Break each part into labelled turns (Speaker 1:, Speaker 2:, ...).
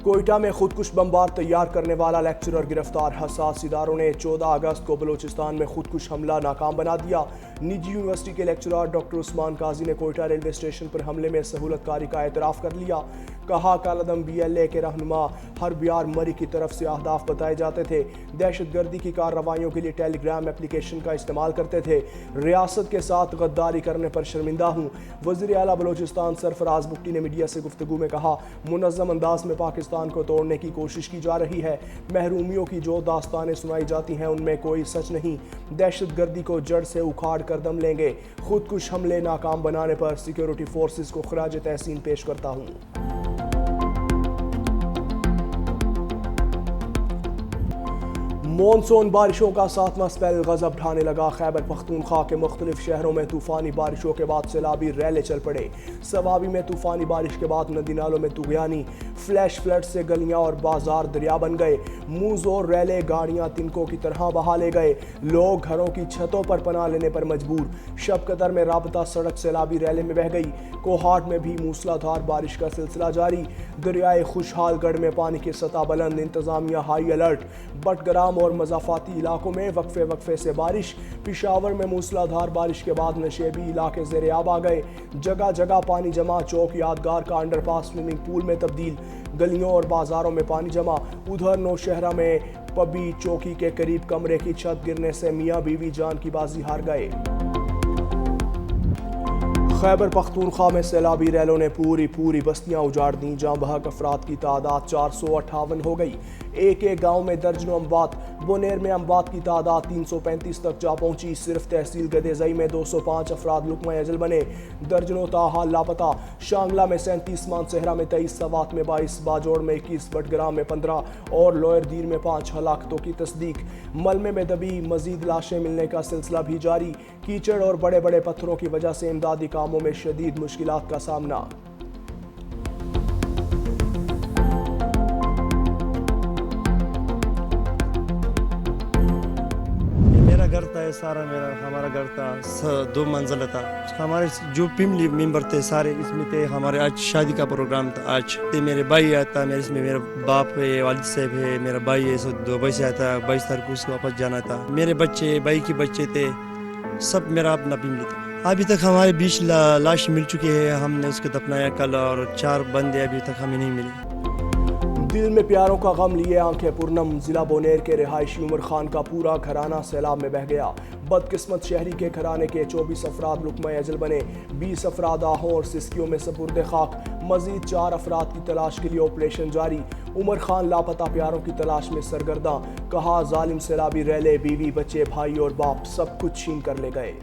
Speaker 1: کوئٹہ میں خودکش بمبار تیار کرنے والا لیکچرر گرفتار، حساس اداروں نے 14 اگست کو بلوچستان میں خودکش حملہ ناکام بنا دیا۔ نجی یونیورسٹی کے لیکچرر ڈاکٹر عثمان قاضی نے کوئٹہ ریلوے اسٹیشن پر حملے میں سہولت کاری کا اعتراف کر لیا۔ کہا کالعدم BLA کے رہنما ہر بیار مری کی طرف سے اہداف بتائے جاتے تھے، دہشت گردی کی کارروائیوں کے لیے ٹیلی گرام اپلیکیشن کا استعمال کرتے تھے، ریاست کے ساتھ غداری کرنے پر شرمندہ ہوں۔ وزیر اعلیٰ بلوچستان سرفراز بگٹی نے میڈیا سے گفتگو میں کہا منظم انداز میں پاکستان کو توڑنے کی کوشش کی جا رہی ہے، محرومیوں کی جو داستانیں سنائی جاتی ہیں ان میں کوئی سچ نہیں، دہشت گردی کو جڑ سے اکھاڑ کر دم لیں گے۔ خودکش حملے ناکام بنانے پر سیکیورٹی فورسز کو خراج تحسین پیش کرتا ہوں۔ مونسون بارشوں کا 7واں سپیل غضب ڈھانے لگا۔ خیبر پختونخوا کے مختلف شہروں میں طوفانی بارشوں کے بعد سیلابی ریلے چل پڑے۔ سوابی میں طوفانی بارش کے بعد ندی نالوں میں طغیانی، فلیش فلڈ سے گلیاں اور بازار دریا بن گئے، منہ زور ریلے گاڑیاں تنکوں کی طرح بہا لے گئے، لوگ گھروں کی چھتوں پر پناہ لینے پر مجبور۔ شب قدر میں رابطہ سڑک سیلابی ریلے میں بہہ گئی۔ کوہاٹ میں بھی موسلادھار بارش کا سلسلہ جاری، دریائے خوشحال گڑھ میں پانی کی سطح بلند، انتظامیہ ہائی الرٹ۔ بٹگرام اور مضافاتی علاقوں میں وقفے سے بارش۔ پشاور میں موسلادھار بارش کے بعد نشیبی علاقے زیر آب آ گئے، جگہ جگہ پانی جمع، چوک یادگار کا انڈر پاس سوئمنگ پول میں تبدیل، گلیوں اور بازاروں میں پانی جمع۔ ادھر نوشہرہ میں پبی چوکی کے قریب کمرے کی چھت گرنے سے میاں بیوی جان کی بازی ہار گئے۔ خیبر پختونخوا میں سیلابی ریلوں نے پوری بستیاں اجاڑ دیں، جہاں بحق افراد کی تعداد 458 ہو گئی۔ ایک گاؤں میں درجنوں اموات۔ بونیر میں اموات کی تعداد 335 تک جا پہنچی۔ صرف تحصیل گدیزئی میں 205 افراد لقمہ اجل بنے، درجنوں تاحال لاپتہ۔ شانگلہ میں 37، مانسہرہ میں 23، سوات میں 22، باجوڑ میں 21، بٹگرام میں 15 اور لوئر دیر میں 5 ہلاکتوں کی تصدیق۔ ملمے میں دبی مزید لاشیں ملنے کا سلسلہ بھی جاری۔ کیچڑ اور بڑے پتھروں کی وجہ سے امدادی کاموں میں شدید مشکلات کا سامنا۔
Speaker 2: گھر تھا سارا، ہمارا گھر تھا 2 منزل تھا۔ ہمارے جو فیملی ممبر تھے سارے اس میں تھے۔ ہمارے آج شادی کا پروگرام تھا، آج میرے بھائی آیا تھا، اس میں میرا باپ ہے، والد صاحب ہے، میرا بھائی ہے، سو دبئی سے آیا تھا، 22 تاریخ کو اس کو واپس جانا تھا۔ میرے بچے، بھائی کے بچے تھے، سب میرا اپنا فیملی تھا۔ ابھی تک ہمارے 20 لاش مل چکے ہیں، ہم نے اس کو دفنایا کل، اور 4 بندے ابھی تک ہمیں نہیں ملے۔
Speaker 1: دل میں پیاروں کا غم لیے آنکھیں پرنم، ضلع بونیر کے رہائشی عمر خان کا پورا گھرانہ سیلاب میں بہہ گیا۔ بدقسمت شہری کے گھرانے کے 24 افراد لقمہ اجل بنے، 20 افراد آہوں اور سسکیوں میں سپرد خاک۔ مزید 4 افراد کی تلاش کے لیے آپریشن جاری۔ عمر خان لاپتہ پیاروں کی تلاش میں سرگرداں، کہا ظالم سیلابی ریلے بیوی بچے بھائی اور باپ سب کچھ چھین کر لے گئے۔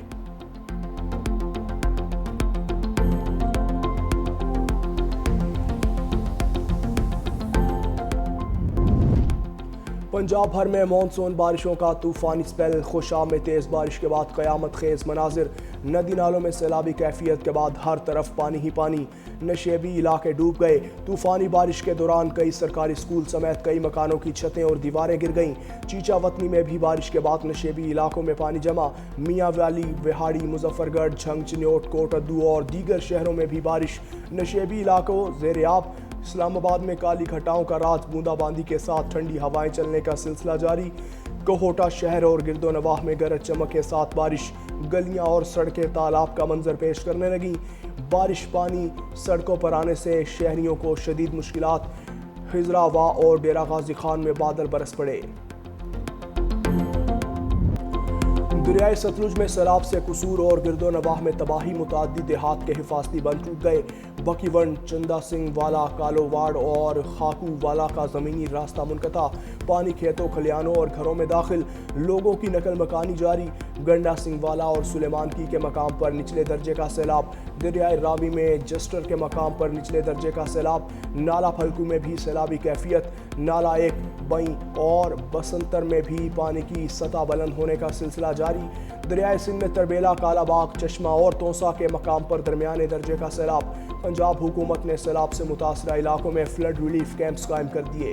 Speaker 1: پنجاب بھر میں مونسون بارشوں کا طوفانی سپیل، خوشام میں تیز بارش کے بعد قیامت خیز مناظر، ندی نالوں میں سیلابی کیفیت کے بعد ہر طرف پانی ہی پانی، نشیبی علاقے ڈوب گئے۔ طوفانی بارش کے دوران کئی سرکاری اسکول سمیت کئی مکانوں کی چھتیں اور دیواریں گر گئیں۔ چیچا وطنی میں بھی بارش کے بعد نشیبی علاقوں میں پانی جمع، میاں والی، وہاڑی، مظفر گڑھ، جھنگ، چنیوٹ، کوٹ ادو اور دیگر شہروں میں بھی بارش، نشیبی علاقوں زیر آب۔ اسلام آباد میں کالی گھٹاؤں کا رات، بوندا باندی کے ساتھ ٹھنڈی ہوائیں چلنے کا سلسلہ جاری۔ کوہوٹا شہر اور گرد و نواح میں گرج چمک کے ساتھ بارش، گلیاں اور سڑکیں تالاب کا منظر پیش کرنے لگیں۔ بارش پانی سڑکوں پر آنے سے شہریوں کو شدید مشکلات، خضراء اور ڈیرہ غازی خان میں بادل برس پڑے۔ دریائے ستلج میں سیلاب سے قصور اور گرد و نواح میں تباہی، متعدد دیہات کے حفاظتی بند ٹوٹ گئے۔ بکی ونڈ، چندہ سنگھ والا، کالو واڑ اور خاکو والا کا زمینی راستہ منقطع، پانی کھیتوں، کھلیانوں اور گھروں میں داخل، لوگوں کی نقل مکانی جاری۔ گنڈا سنگھ والا اور سلیمان کی کے مقام پر نچلے درجے کا سیلاب، دریائے راوی میں جسٹر کے مقام پر نچلے درجے کا سیلاب، نالا پھلکو میں بھی سیلابی کیفیت، نالا 1، بئیں اور بسنتر میں بھی پانی کی سطح بلند ہونے کا سلسلہ جاری۔ دریائے سندھ میں تربیلا، کالا باغ، چشمہ اور توسا کے مقام پر درمیانے درجے کا سیلاب۔ پنجاب حکومت نے سیلاب سے متاثرہ علاقوں میں فلڈ ریلیف کیمپس قائم کر دیے۔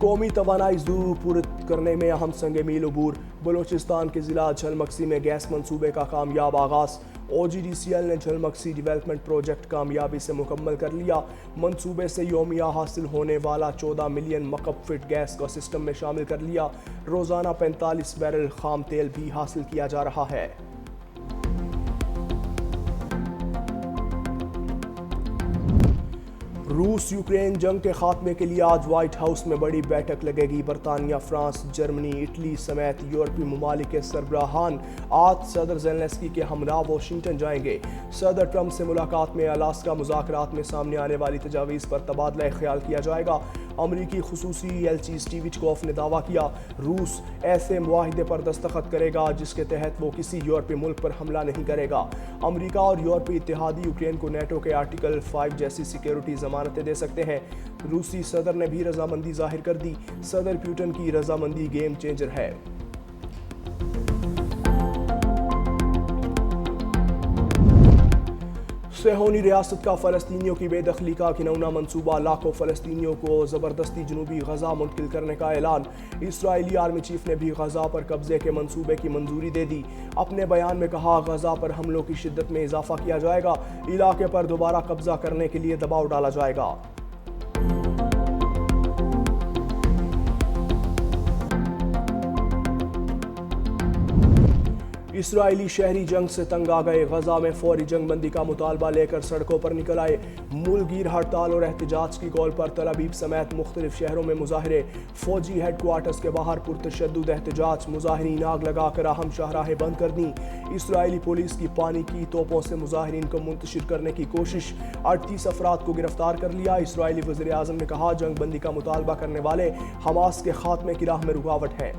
Speaker 1: قومی توانائی ضرور پورا کرنے میں اہم سنگ میل عبور، بلوچستان کے ضلع جھلمکسی میں گیس منصوبے کا کامیاب آغاز، OGDCL نے جھلمکسی ڈیولپمنٹ پروجیکٹ کامیابی سے مکمل کر لیا، منصوبے سے یومیہ حاصل ہونے والا 14 ملین مکعب فٹ گیس کو سسٹم میں شامل کر لیا، روزانہ 45 بیرل خام تیل بھی حاصل کیا جا رہا ہے۔ روس یوکرین جنگ کے خاتمے کے لیے آج وائٹ ہاؤس میں بڑی بیٹھک لگے گی۔ برطانیہ، فرانس، جرمنی، اٹلی سمیت یورپی ممالک کے سربراہان آج صدر زیلنسکی کے ہمراہ واشنگٹن جائیں گے۔ صدر ٹرمپ سے ملاقات میں الاسکا مذاکرات میں سامنے آنے والی تجاویز پر تبادلہ خیال کیا جائے گا۔ امریکی خصوصی ایلچی سٹیو وٹکوف نے دعویٰ کیا روس ایسے معاہدے پر دستخط کرے گا جس کے تحت وہ کسی یورپی ملک پر حملہ نہیں کرے گا۔ امریکہ اور یورپی اتحادی یوکرین کو نیٹو کے آرٹیکل 5 جیسی سیکیورٹی ضمانتیں دے سکتے ہیں۔ روسی صدر نے بھی رضامندی ظاہر کر دی۔ صدر پیوٹن کی رضامندی گیم چینجر ہے۔ صہیونی ریاست کا فلسطینیوں کی بے دخلی کا گھناؤنا منصوبہ، لاکھوں فلسطینیوں کو زبردستی جنوبی غزہ منتقل کرنے کا اعلان۔ اسرائیلی آرمی چیف نے بھی غزہ پر قبضے کے منصوبے کی منظوری دے دی۔ اپنے بیان میں کہا غزہ پر حملوں کی شدت میں اضافہ کیا جائے گا، علاقے پر دوبارہ قبضہ کرنے کے لیے دباؤ ڈالا جائے گا۔ اسرائیلی شہری جنگ سے تنگ آ گئے، غزہ میں فوری جنگ بندی کا مطالبہ لے کر سڑکوں پر نکل آئے۔ ملک گیر ہڑتال اور احتجاج کی کال پر تل ابیب سمیت مختلف شہروں میں مظاہرے، فوجی ہیڈ کوارٹرز کے باہر پرتشدد احتجاج، مظاہرین آگ لگا کر اہم شاہراہیں بند کر دیں۔ اسرائیلی پولیس کی پانی کی توپوں سے مظاہرین کو منتشر کرنے کی کوشش، 38 افراد کو گرفتار کر لیا۔ اسرائیلی وزیر اعظم نے کہا جنگ بندی کا مطالبہ کرنے والے حماس کے خاتمے کی راہ میں رکاوٹ ہیں۔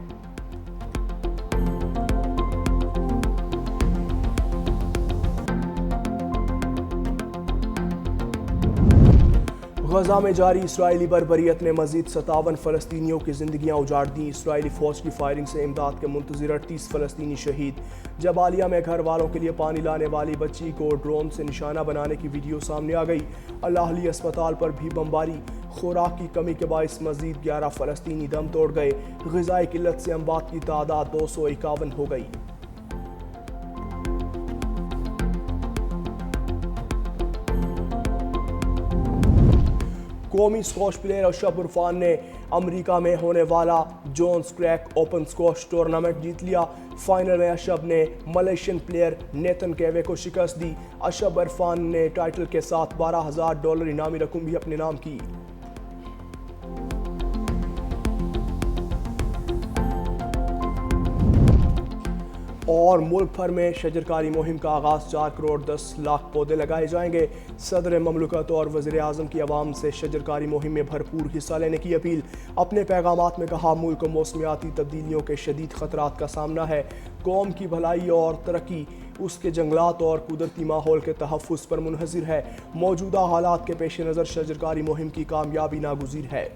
Speaker 1: غزہ میں جاری اسرائیلی بربریت نے مزید 57 فلسطینیوں کی زندگیاں اجاڑ دیں۔ اسرائیلی فوج کی فائرنگ سے امداد کے منتظر 38 فلسطینی شہید۔ جبالیہ میں گھر والوں کے لیے پانی لانے والی بچی کو ڈرون سے نشانہ بنانے کی ویڈیو سامنے آ گئی۔ الاہلی اسپتال پر بھی بمباری، خوراک کی کمی کے باعث مزید 11 فلسطینی دم توڑ گئے۔ غذائی قلت سے اموات کی تعداد 251 ہو گئی۔ قومی اسکواش پلیئر اشرف عرفان نے امریکہ میں ہونے والا Jones Creek open squash tournament جیت لیا۔ فائنل میں اشرف نے ملیشین پلیئر نیتن کیوے کو شکست دی۔ اشرف عرفان نے ٹائٹل کے ساتھ $12,000 انعامی رقم بھی اپنے نام کی۔ اور ملک بھر میں شجرکاری مہم کا آغاز، 4 کروڑ 10 لاکھ پودے لگائے جائیں گے۔ صدر مملکت اور وزیر اعظم کی عوام سے شجرکاری مہم میں بھرپور حصہ لینے کی اپیل۔ اپنے پیغامات میں کہا ملک کو موسمیاتی تبدیلیوں کے شدید خطرات کا سامنا ہے۔ قوم کی بھلائی اور ترقی اس کے جنگلات اور قدرتی ماحول کے تحفظ پر منحصر ہے۔ موجودہ حالات کے پیش نظر شجرکاری مہم کی کامیابی ناگزیر ہے۔